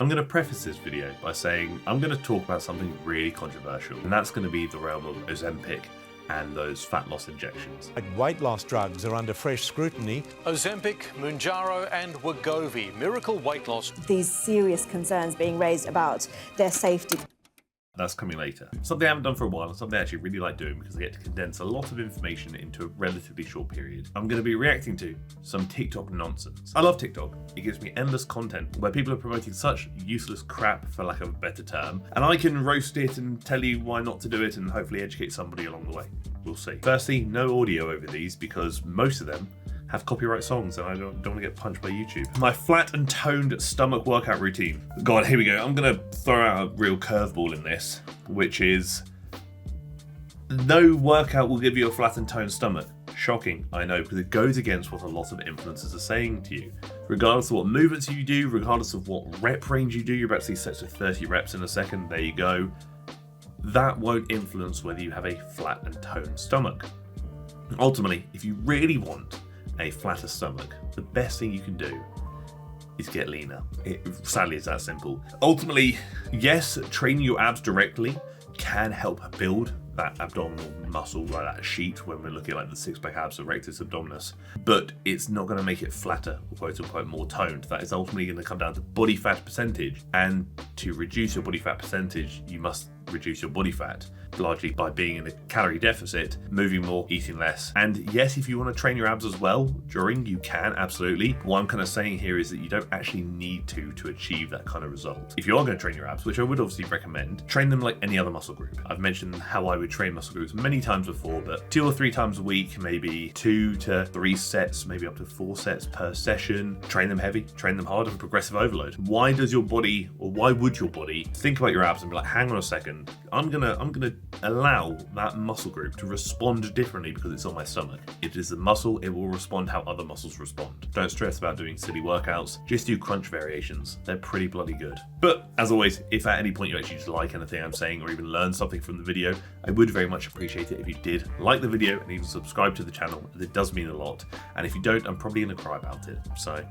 I'm going to preface this video by saying I'm going to talk about something really controversial, and that's going to be the realm of Ozempic and those fat loss injections. Weight loss drugs are under fresh scrutiny. Ozempic, Mounjaro and Wegovy, miracle weight loss. These serious concerns being raised about their safety. That's coming later. Something I haven't done for a while, and something I actually really like doing because I get to condense a lot of information into a relatively short period. I'm going to be reacting to some TikTok nonsense. I love TikTok. It gives me endless content where people are promoting such useless crap, for lack of a better term, and I can roast it and tell you why not to do it and hopefully educate somebody along the way. We'll see. Firstly, no audio over these because most of them have copyright songs and I don't want to get punched by YouTube. My flat and toned stomach workout routine. God, here we go. I'm gonna throw out a real curveball in this, which is no workout will give you a flat and toned stomach. Shocking, I know, because it goes against what a lot of influencers are saying to you. Regardless of what movements you do, regardless of what rep range you do, you're about to see sets of 30 reps in a second, there you go. That won't influence whether you have a flat and toned stomach. Ultimately, if you really want a flatter stomach, the best thing you can do is get leaner. Sadly, it's that simple. Ultimately, yes, training your abs directly can help build that abdominal muscle, like that sheet when we're looking at like the six-pack abs, the rectus abdominis, but it's not going to make it flatter or quote unquote more toned. That is ultimately going to come down to body fat percentage, and to reduce your body fat percentage, you must reduce your body fat, largely by being in a calorie deficit, moving more, eating less. And yes, if you want to train your abs as well during, you can, absolutely. What I'm kind of saying here is that you don't actually need to achieve that kind of result. If you are going to train your abs, which I would obviously recommend, train them like any other muscle group. I've mentioned how I would train muscle groups many times before, but 2 or 3 times a week, maybe 2 to 3 sets, maybe up to 4 sets per session. Train them heavy, train them hard, and progressive overload. Why does your body, or why would your body think about your abs and be like, hang on a second, I'm gonna allow that muscle group to respond differently because it's on my stomach. It is a muscle, it will respond how other muscles respond. Don't stress about doing silly workouts, just do crunch variations. They're pretty bloody good. But as always, if at any point you actually just like anything I'm saying or even learn something from the video, I would very much appreciate it if you did like the video and even subscribe to the channel. It does mean a lot. And if you don't, I'm probably gonna cry about it. So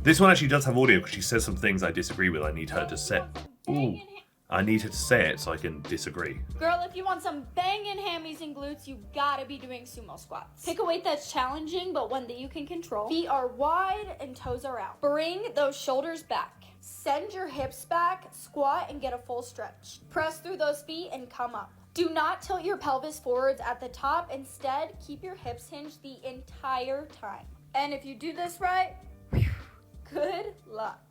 this one actually does have audio because she says some things I disagree with. I need her to say. Ooh. I need her to say it so I can disagree. Girl, if you want some banging hammies and glutes, you gotta be doing sumo squats. Pick a weight that's challenging, but one that you can control. Feet are wide and toes are out. Bring those shoulders back. Send your hips back, squat, and get a full stretch. Press through those feet and come up. Do not tilt your pelvis forwards at the top. Instead, keep your hips hinged the entire time. And if you do this right, good luck.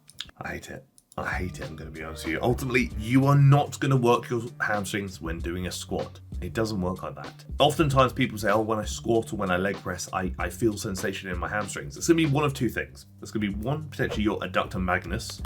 I hate it. I hate it, I'm going to be honest with you. Ultimately, you are not going to work your hamstrings when doing a squat. It doesn't work like that. Oftentimes people say, oh, when I squat or when I leg press, I feel sensation in my hamstrings. It's going to be one of 2 things. It's going to be one, potentially your adductor magnus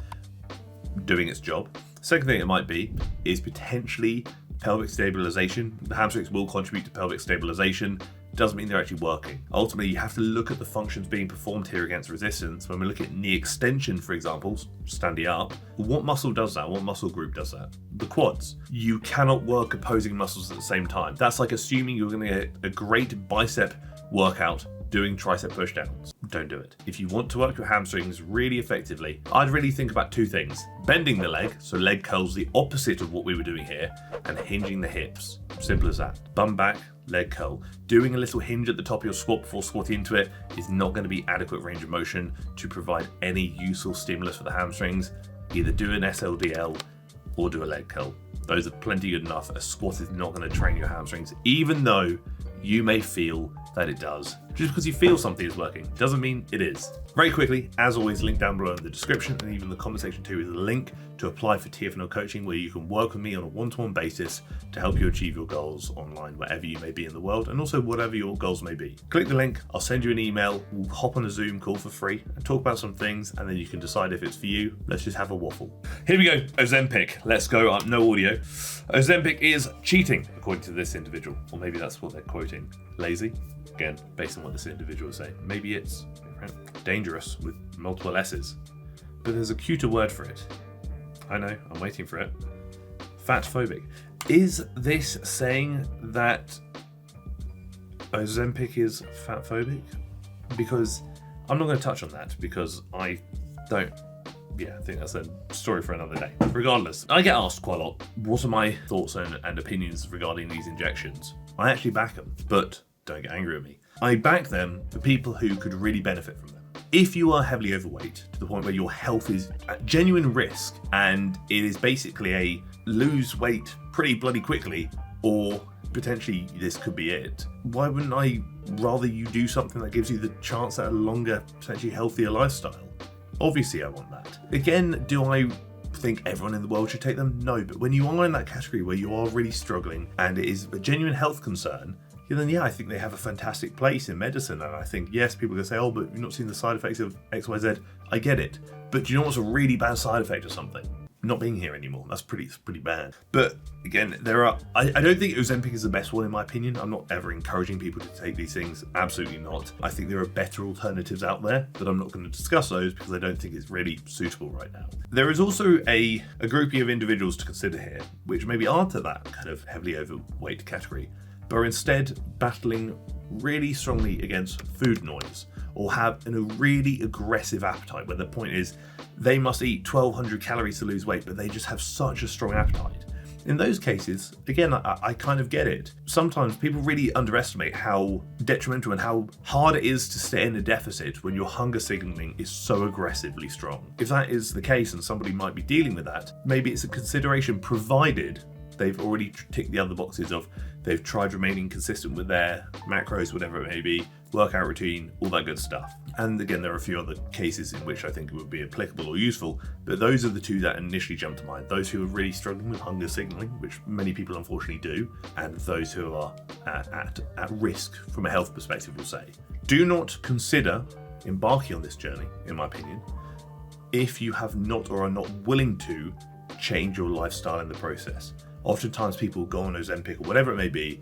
doing its job. Second thing it might be is potentially pelvic stabilization. The hamstrings will contribute to pelvic stabilization. Doesn't mean they're actually working. Ultimately, you have to look at the functions being performed here against resistance. When we look at knee extension, for example, standing up, what muscle does that? What muscle group does that? The quads. You cannot work opposing muscles at the same time. That's like assuming you're going to get a great bicep workout doing tricep pushdowns. Don't do it. If you want to work your hamstrings really effectively, I'd really think about 2 things. Bending the leg, so leg curls, the opposite of what we were doing here, and hinging the hips. Simple as that. Bum back, leg curl. Doing a little hinge at the top of your squat before squatting into it is not going to be adequate range of motion to provide any useful stimulus for the hamstrings. Either do an SLDL or do a leg curl. Those are plenty good enough. A squat is not going to train your hamstrings, even though you may feel that it does. Just because you feel something is working doesn't mean it is. Very quickly, as always, link down below in the description and even the comment section too is a link to apply for TFNL coaching, where you can work with me on a one-to-one basis to help you achieve your goals online, wherever you may be in the world, and also whatever your goals may be. Click the link, I'll send you an email, we'll hop on a Zoom call for free and talk about some things, and then you can decide if it's for you. Let's just have a waffle. Here we go, Ozempic. Let's go up, no audio. Ozempic is cheating, according to this individual, or maybe that's what they're quoting. Lazy? Again, based on what this individual is saying. Maybe it's dangerous with multiple S's, but there's a cuter word for it. I know, I'm waiting for it. Fat phobic. Is this saying that Ozempic is fat phobic? Because I'm not going to touch on that because I don't yeah, I think that's a story for another day. Regardless, I get asked quite a lot, what are my thoughts and opinions regarding these injections? I actually back them, but don't get angry at me. I back them for people who could really benefit from them. If you are heavily overweight to the point where your health is at genuine risk and it is basically a lose weight pretty bloody quickly, or potentially this could be it, why wouldn't I rather you do something that gives you the chance at a longer, potentially healthier lifestyle? Obviously I want that. Again, do I think everyone in the world should take them? No, but when you are in that category where you are really struggling and it is a genuine health concern, then yeah, I think they have a fantastic place in medicine. And I think, yes, people are going to say, oh, but you've not seen the side effects of X, Y, Z. I get it. But do you know what's a really bad side effect of something? Not being here anymore. That's pretty bad. But again, I don't think Ozempic is the best one in my opinion. I'm not ever encouraging people to take these things. Absolutely not. I think there are better alternatives out there, but I'm not going to discuss those because I don't think it's really suitable right now. There is also a groupie of individuals to consider here, which maybe aren't at that kind of heavily overweight category, but are instead battling really strongly against food noise or have a really aggressive appetite, where the point is they must eat 1,200 calories to lose weight, but they just have such a strong appetite. In those cases, again, I kind of get it. Sometimes people really underestimate how detrimental and how hard it is to stay in a deficit when your hunger signaling is so aggressively strong. If that is the case and somebody might be dealing with that, maybe it's a consideration, provided they've already ticked the other boxes of they've tried remaining consistent with their macros, whatever it may be, workout routine, all that good stuff. And again, there are a few other cases in which I think it would be applicable or useful, but those are the two that initially jump to mind. Those who are really struggling with hunger signaling, which many people unfortunately do, and those who are at risk from a health perspective, will say. Do not consider embarking on this journey, in my opinion, if you have not or are not willing to change your lifestyle in the process. Oftentimes people go on Ozempic or whatever it may be,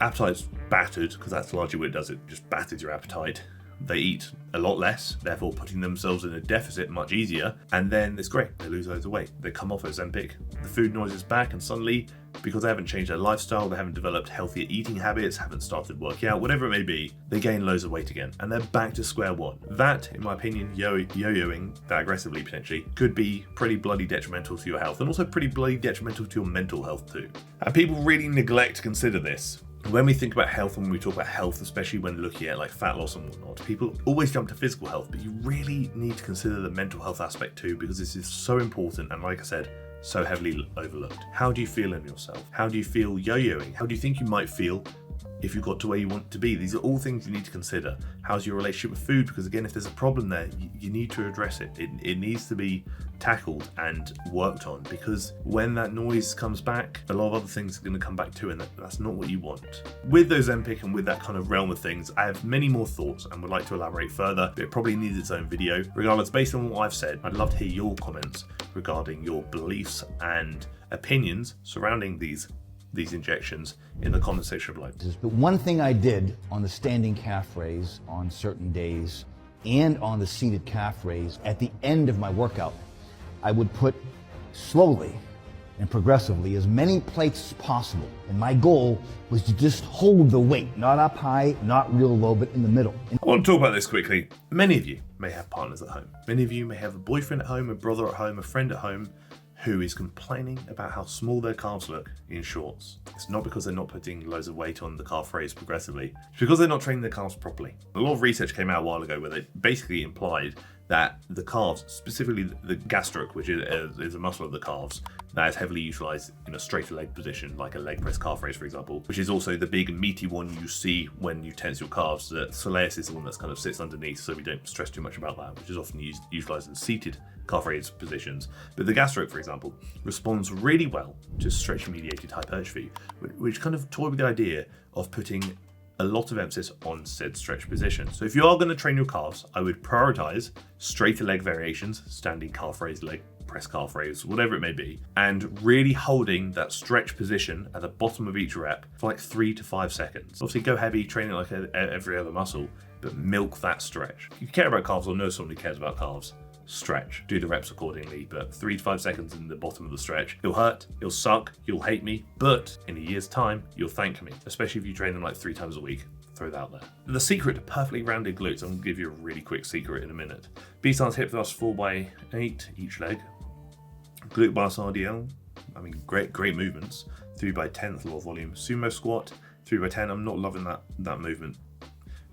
appetite's battered, because that's largely what it does, it just batters your appetite. They eat a lot less, therefore putting themselves in a deficit much easier, and then it's great, they lose loads of weight. They come off Ozempic, the food noise is back, and suddenly, because they haven't changed their lifestyle, they haven't developed healthier eating habits, haven't started working out, whatever it may be, they gain loads of weight again, and they're back to square one. That, in my opinion, yo-yoing that aggressively potentially, could be pretty bloody detrimental to your health, and also pretty bloody detrimental to your mental health too. And people really neglect to consider this. When we think about health and when we talk about health, especially when looking at like fat loss and whatnot, people always jump to physical health, but you really need to consider the mental health aspect too, because this is so important and, like I said, so heavily overlooked. How do you feel in yourself? How do you feel yo-yoing? How do you think you might feel if you got to where you want to be? These are all things you need to consider. How's your relationship with food? Because again, if there's a problem there, you need to address it. It needs to be tackled and worked on, because when that noise comes back, a lot of other things are going to come back too, and that's not what you want. With Ozempic and with that kind of realm of things, I have many more thoughts and would like to elaborate further, but it probably needs its own video. Regardless, based on what I've said, I'd love to hear your comments regarding your beliefs and opinions surrounding these injections in the comment section below. The one thing I did on the standing calf raise on certain days and on the seated calf raise, at the end of my workout, I would put slowly and progressively as many plates as possible. And my goal was to just hold the weight, not up high, not real low, but in the middle. I want to talk about this quickly. Many of you may have partners at home. Many of you may have a boyfriend at home, a brother at home, a friend at home, who is complaining about how small their calves look in shorts. It's not because they're not putting loads of weight on the calf raise progressively. It's because they're not training their calves properly. A lot of research came out a while ago where they basically implied that the calves, specifically the gastroc, which is a muscle of the calves, that is heavily utilized in a straighter leg position, like a leg press calf raise, for example, which is also the big meaty one you see when you tense your calves. The soleus is the one that kind of sits underneath, so we don't stress too much about that, which is often utilized in seated calf raise positions. But the gastroc, for example, responds really well to stretch-mediated hypertrophy, which kind of toy with the idea of putting a lot of emphasis on said stretch position. So if you are going to train your calves, I would prioritize straighter leg variations, standing calf raise, leg press calf raise, whatever it may be, and really holding that stretch position at the bottom of each rep for like 3 to 5 seconds. Obviously go heavy, train it like every other muscle, but milk that stretch. If you care about calves or know somebody cares about calves, stretch, do the reps accordingly, but 3 to 5 seconds in the bottom of the stretch. It'll hurt, it'll suck, you'll hate me, but in a year's time, you'll thank me, especially if you train them like 3 times a week. throw that out there. The secret to perfectly rounded glutes, I'm going to give you a really quick secret in a minute. B-stance hip thrust 4x8 each leg. Glute bars RDL, I mean, great movements. 3x10 lower volume. Sumo squat, 3x10. I'm not loving that movement.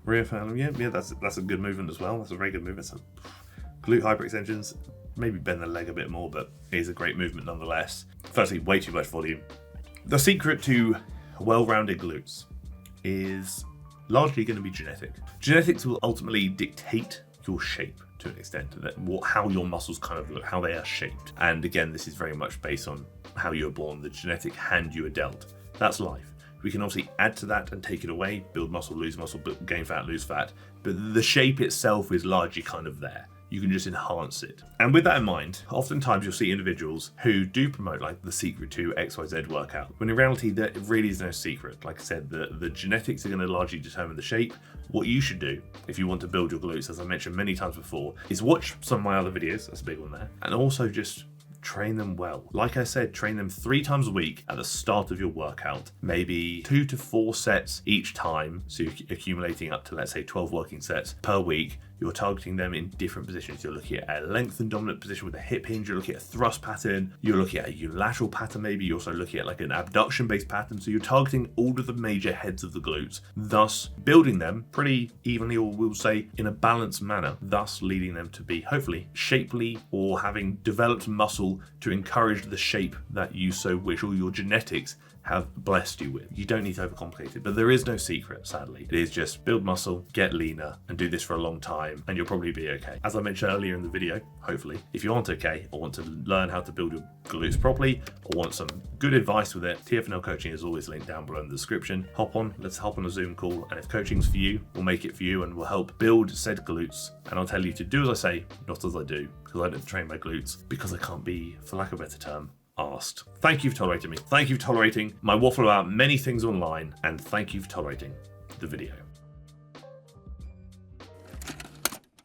Rear fan, yeah, that's a good movement as well. That's a very good movement. So, glute hyperextensions, maybe bend the leg a bit more, but it is a great movement nonetheless. Firstly, way too much volume. The secret to well-rounded glutes is largely going to be genetic. Genetics will ultimately dictate your shape to an extent, how your muscles kind of look, how they are shaped. And again, this is very much based on how you were born, the genetic hand you were dealt. That's life. We can obviously add to that and take it away, build muscle, gain fat, lose fat, but the shape itself is largely kind of there. You can just enhance it. And with that in mind, oftentimes you'll see individuals who do promote like the secret to XYZ workout, when in reality there really is no secret. Like I said, the genetics are going to largely determine the shape. What you should do if you want to build your glutes, as I mentioned many times before, is watch some of my other videos, that's a big one there, and also just train them well. Like I said, train them 3 times a week at the start of your workout, maybe 2 to 4 sets each time. So you're accumulating up to, let's say, 12 working sets per week. You're targeting them in different positions. You're looking at a lengthened dominant position with a hip hinge. You're looking at a thrust pattern. You're looking at a unilateral pattern maybe. You're also looking at like an abduction-based pattern. So you're targeting all of the major heads of the glutes, thus building them pretty evenly, or we'll say in a balanced manner, thus leading them to be hopefully shapely or having developed muscle to encourage the shape that you so wish, or your genetics have blessed you with. You don't need to overcomplicate it, but there is no secret, sadly. It is just build muscle, get leaner, and do this for a long time, and you'll probably be okay. As I mentioned earlier in the video, hopefully, if you aren't okay, or want to learn how to build your glutes properly, or want some good advice with it, TFNL coaching is always linked down below in the description. Let's hop on a Zoom call, and if coaching's for you, we'll make it for you, and we'll help build said glutes, and I'll tell you to do as I say, not as I do, because I don't train my glutes, because I can't be, for lack of a better term, asked. Thank you for tolerating me. Thank you for tolerating my waffle about many things online, and thank you for tolerating the video.